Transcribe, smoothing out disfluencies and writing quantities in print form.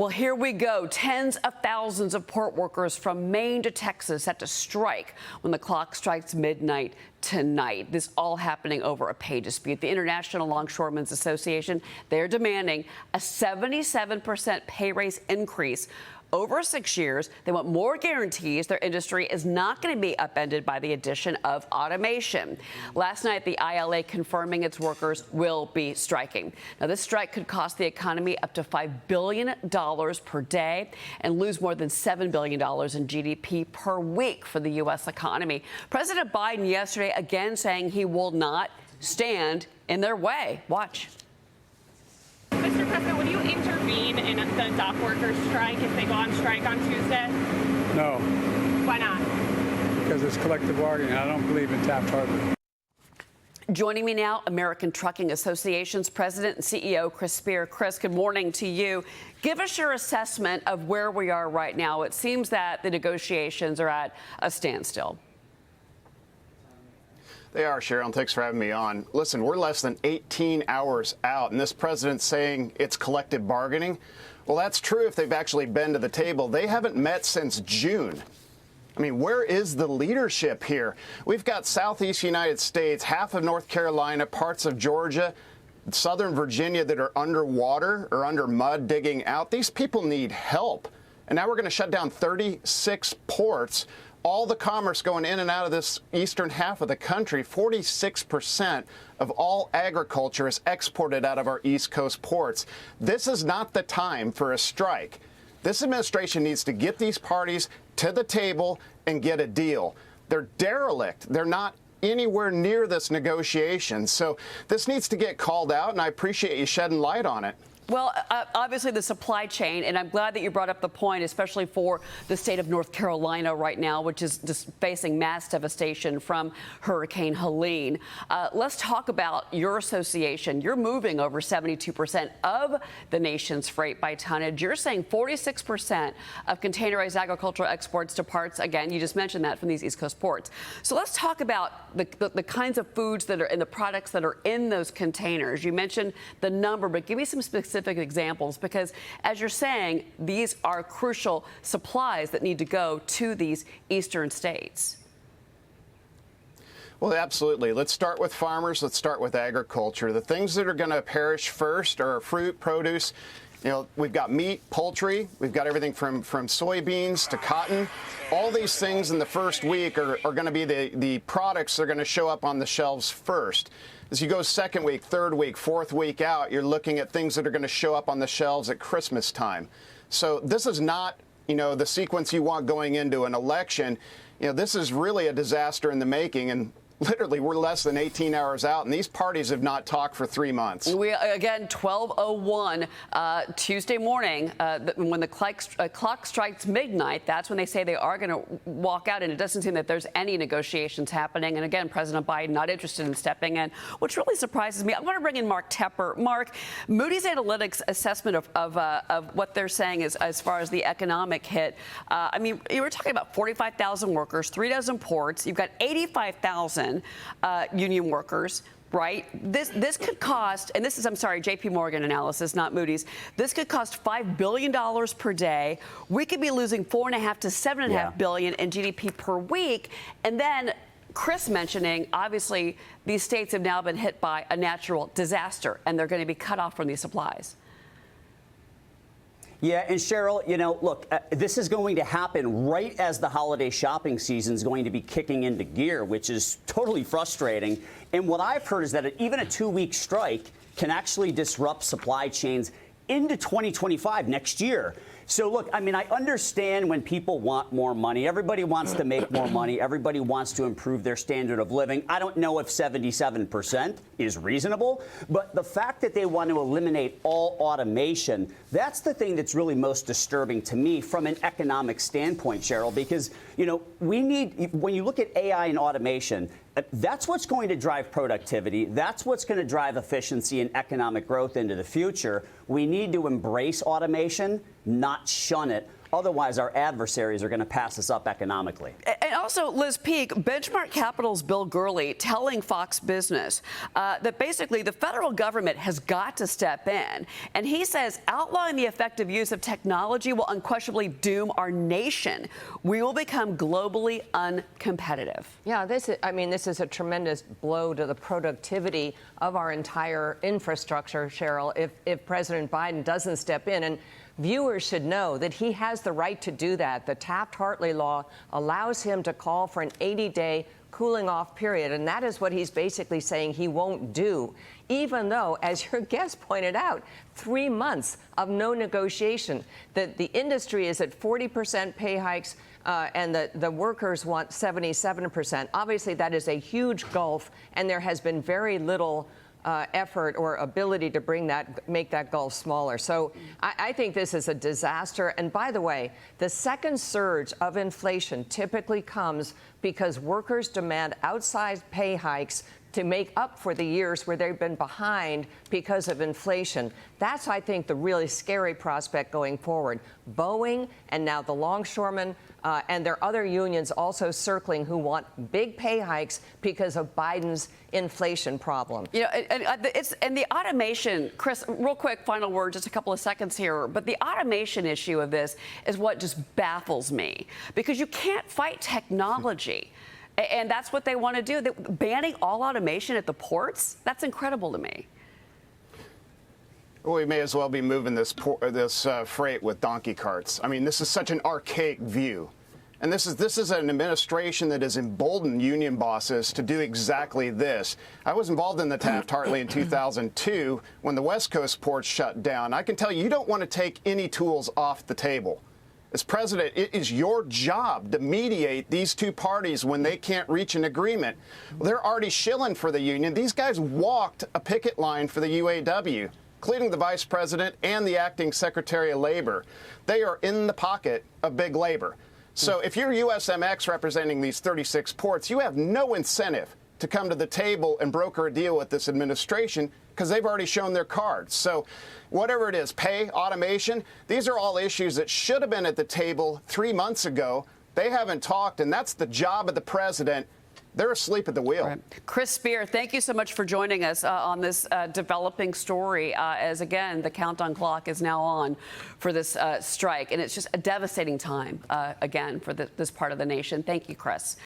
Well, here we go. Tens of thousands of port workers from Maine to Texas set to strike when the clock strikes midnight tonight. This all happening over a pay dispute. The International Longshoremen's Association, they're demanding a 77% pay raise increase over 6 years. They want more guarantees their industry is not going to be upended by the addition of automation. Last night, the ILA confirming its workers will be striking. Now, this strike could cost the economy up to $5 billion per day and lose more than $7 billion in GDP per week for the U.S. economy. President Biden yesterday again saying he will not stand in their way. Watch. Mr. President, would you intervene in the dockworker strike if they go on strike on Tuesday? No. Why not? Because it's collective bargaining. I don't believe in Taft-Hartley. Joining me now, American Trucking Association's President and CEO Chris Spear. Chris, good morning to you. Give us your assessment of where we are right now. It seems that the negotiations are at a standstill. They are, Cheryl. Thanks for having me on. Listen, we're less than 18 hours out, and this president's saying it's collective bargaining. Well, that's true if they've actually been to the table. They haven't met since June. I mean, where is the leadership here? We've got Southeast United States, half of North Carolina, parts of Georgia, Southern Virginia that are underwater or under mud digging out. These people need help. And now we're going to shut down 36 ports. All the commerce going in and out of this eastern half of the country, 46% of all agriculture is exported out of our East Coast ports. This is not the time for a strike. This administration needs to get these parties to the table and get a deal. They're derelict. They're not anywhere near this negotiation. So this needs to get called out, and I appreciate you shedding light on it. Well, obviously the supply chain, and I'm glad that you brought up the point, especially for the state of North Carolina right now, which is just facing mass devastation from Hurricane Helene. Let's talk about your association. You're moving over 72% of the nation's freight by tonnage. You're saying 46% of containerized agricultural exports departs, again, you just mentioned that, from these East Coast ports. So let's talk about the kinds of foods that are in the products that are in those containers. You mentioned the number, but give me some specific examples, because as you're saying, these are crucial supplies that need to go to these eastern states. Well, absolutely. Let's start with farmers. Let's start with agriculture. The things that are going to perish first are fruit, produce. You know, we've got meat, poultry. We've got everything from soybeans to cotton. All these things in the first week are going to be the products that are going to show up on the shelves first. As you go second week, third week, fourth week out, you're looking at things that are going to show up on the shelves at Christmas time. So this is not, the sequence you want going into an election. This is really a disaster in the making. And literally, we're less than 18 hours out, and these parties have not talked for 3 months. Again, 12:01 Tuesday morning, when the clock strikes midnight, that's when they say they are going to walk out, and it doesn't seem that there's any negotiations happening. And again, President Biden not interested in stepping in, which really surprises me. I want to bring in Mark Tepper. Mark, Moody's Analytics assessment of what they're saying is as far as the economic hit. I mean, you were talking about 45,000 workers, 3 dozen ports. You've got 85,000 union workers, right? This could cost, and this is, I'm sorry, J.P. Morgan analysis, not Moody's. This could cost $5 billion per day. We could be losing $4.5 to $7.5 billion in GDP per week. And then Chris mentioning, obviously, these states have now been hit by a natural disaster, and they're going to be cut off from these supplies. Yeah, and Cheryl, look, this is going to happen right as the holiday shopping season is going to be kicking into gear, which is totally frustrating. And what I've heard is that even a 2-week strike can actually disrupt supply chains into 2025, next year. So, look, I mean, I understand when people want more money. Everybody wants to make more money. Everybody wants to improve their standard of living. I don't know if 77% is reasonable, but the fact that they want to eliminate all automation, that's the thing that's really most disturbing to me from an economic standpoint, Cheryl, because, we need, when you look at AI and automation, that's what's going to drive productivity. That's what's going to drive efficiency and economic growth into the future. We need to embrace automation, not shun it. Otherwise, our adversaries are going to pass us up economically. And Also, Liz Peek, Benchmark Capital's Bill Gurley telling Fox Business that basically the federal government has got to step in. And he says outlawing the effective use of technology will unquestionably doom our nation. We will become globally uncompetitive. Yeah, this is a tremendous blow to the productivity of our entire infrastructure, Cheryl, if President Biden doesn't step in. And viewers should know that he has the right to do that. The Taft-Hartley law allows him to call for an 80-day cooling off period, and that is what he's basically saying he won't do, even though, as your guest pointed out, 3 months of no negotiation. The industry is at 40% pay hikes, and the workers want 77%. Obviously, that is a huge gulf, and there has been very little effort or ability to make that gulf smaller. So I think this is a disaster. And by the way, the second surge of inflation typically comes because workers demand outsized pay hikes to make up for the years where they've been behind because of inflation. That's, I think, the really scary prospect going forward. Boeing and now the longshoremen and their other unions also circling who want big pay hikes because of Biden's inflation problem. You know, and the automation, Chris, real quick, final word, just a couple of seconds here. But the automation issue of this is what just baffles me, because you can't fight technology. And that's what they want to do. Banning all automation at the ports, that's incredible to me. Well, we may as well be moving this freight with donkey carts. I mean, this is such an archaic view. And this is an administration that has emboldened union bosses to do exactly this. I was involved in the Taft-Hartley in 2002 when the West Coast ports shut down. I can tell you, you don't want to take any tools off the table. As president, it is your job to mediate these two parties when they can't reach an agreement. Well, they're already shilling for the union. These guys walked a picket line for the UAW, including the vice president and the acting secretary of labor. They are in the pocket of big labor. So if you're USMX representing these 36 ports, you have no incentive to come to the table and broker a deal with this administration because they've already shown their cards. So whatever it is, pay, automation, these are all issues that should have been at the table 3 months ago. They haven't talked, and that's the job of the president. They're asleep at the wheel. Right. Chris Spear, thank you so much for joining us on this developing story as, again, the countdown clock is now on for this strike. And it's just a devastating time, again, for this part of the nation. Thank you, Chris.